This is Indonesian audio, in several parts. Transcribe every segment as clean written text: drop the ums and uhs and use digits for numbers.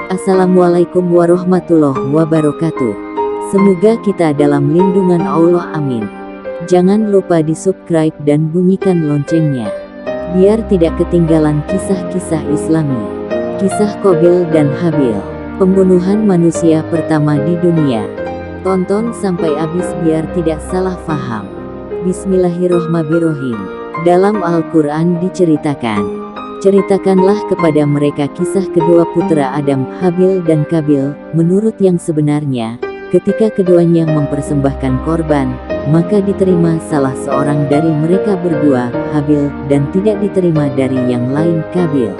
Assalamualaikum warahmatullahi wabarakatuh. Semoga kita dalam lindungan Allah, amin. Jangan lupa di subscribe dan bunyikan loncengnya, biar tidak ketinggalan kisah-kisah Islami. Kisah Qabil dan Habil, pembunuhan manusia pertama di dunia. Tonton sampai habis biar tidak salah faham. Bismillahirrohmanirrohim. Dalam Al-Quran diceritakan, ceritakanlah kepada mereka kisah kedua putra Adam, Habil dan Qabil. Menurut yang sebenarnya, ketika keduanya mempersembahkan korban, maka diterima salah seorang dari mereka berdua, Habil, dan tidak diterima dari yang lain, Qabil.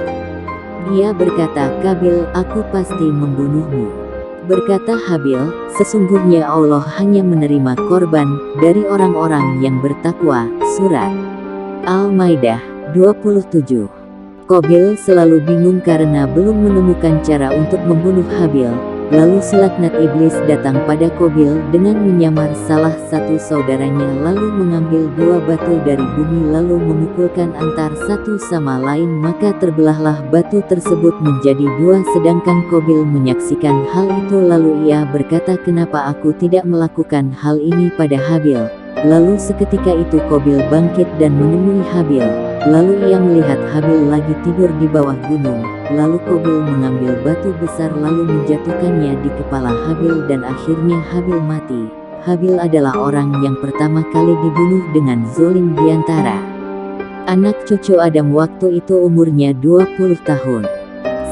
Dia berkata, "Qabil, aku pasti membunuhmu." Berkata Habil, "Sesungguhnya Allah hanya menerima korban dari orang-orang yang bertakwa." Surat Al-Maidah 27. Qabil selalu bingung karena belum menemukan cara untuk membunuh Habil. Lalu silaknat iblis datang pada Qabil dengan menyamar salah satu saudaranya, lalu mengambil dua batu dari bumi lalu memukulkan antar satu sama lain, maka terbelahlah batu tersebut menjadi dua. Sedangkan Qabil menyaksikan hal itu, lalu ia berkata, "Kenapa aku tidak melakukan hal ini pada Habil?" Lalu seketika itu Qabil bangkit dan menemui Habil. Lalu ia melihat Habil lagi tidur di bawah gunung. Lalu Qabil mengambil batu besar lalu menjatuhkannya di kepala Habil dan akhirnya Habil mati. Habil adalah orang yang pertama kali dibunuh dengan zalim di antara anak cucu Adam. Waktu itu umurnya 20 tahun.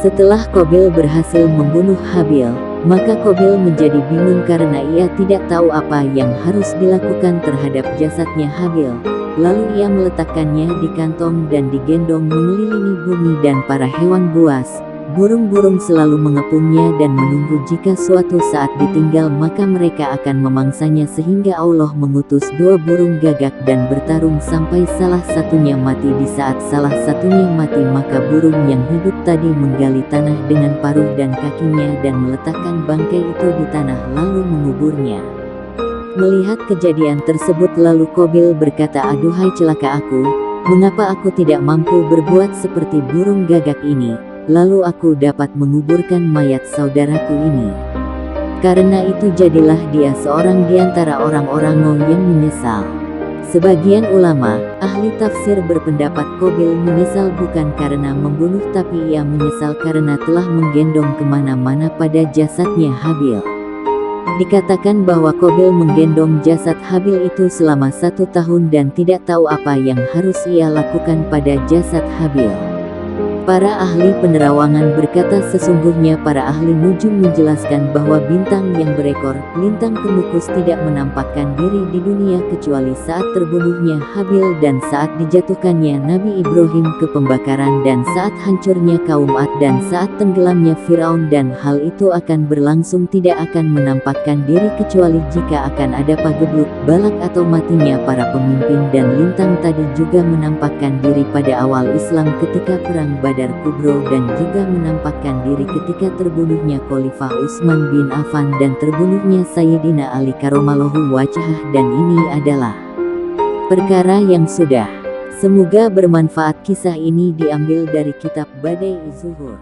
Setelah Qabil berhasil membunuh Habil, maka Qabil menjadi bingung karena ia tidak tahu apa yang harus dilakukan terhadap jasadnya Habil. Lalu ia meletakkannya di kantong dan digendong mengelilingi bumi, dan para hewan buas, burung-burung selalu mengepungnya dan menunggu jika suatu saat ditinggal maka mereka akan memangsanya, sehingga Allah mengutus dua burung gagak dan bertarung sampai salah satunya mati. Di saat salah satunya mati, maka burung yang hidup tadi menggali tanah dengan paruh dan kakinya dan meletakkan bangkai itu di tanah lalu menguburnya. Melihat kejadian tersebut, lalu Qabil berkata, "Aduhai celaka aku, mengapa aku tidak mampu berbuat seperti burung gagak ini, lalu aku dapat menguburkan mayat saudaraku ini." Karena itu jadilah dia seorang di antara orang-orang yang menyesal. Sebagian ulama, ahli tafsir berpendapat Qabil menyesal bukan karena membunuh, tapi ia menyesal karena telah menggendong kemana-mana pada jasadnya Habil. Dikatakan bahwa Qabil menggendong jasad Habil itu selama 1 tahun dan tidak tahu apa yang harus ia lakukan pada jasad Habil. Para ahli penerawangan berkata, sesungguhnya para ahli nujum menjelaskan bahwa bintang yang berekor, lintang kemukus, tidak menampakkan diri di dunia kecuali saat terbunuhnya Habil dan saat dijatuhkannya Nabi Ibrahim ke pembakaran dan saat hancurnya kaum Ad dan saat tenggelamnya Firaun, dan hal itu akan berlangsung tidak akan menampakkan diri kecuali jika akan ada pagebluk, balak atau matinya para pemimpin. Dan lintang tadi juga menampakkan diri pada awal Islam ketika perang Badar Kubro, dan juga menampakkan diri ketika terbunuhnya Khalifah Utsman bin Affan dan terbunuhnya Sayyidina Ali karramallahu wajhah. Dan ini adalah perkara yang sudah. Semoga bermanfaat. Kisah ini diambil dari kitab Badai Zuhur.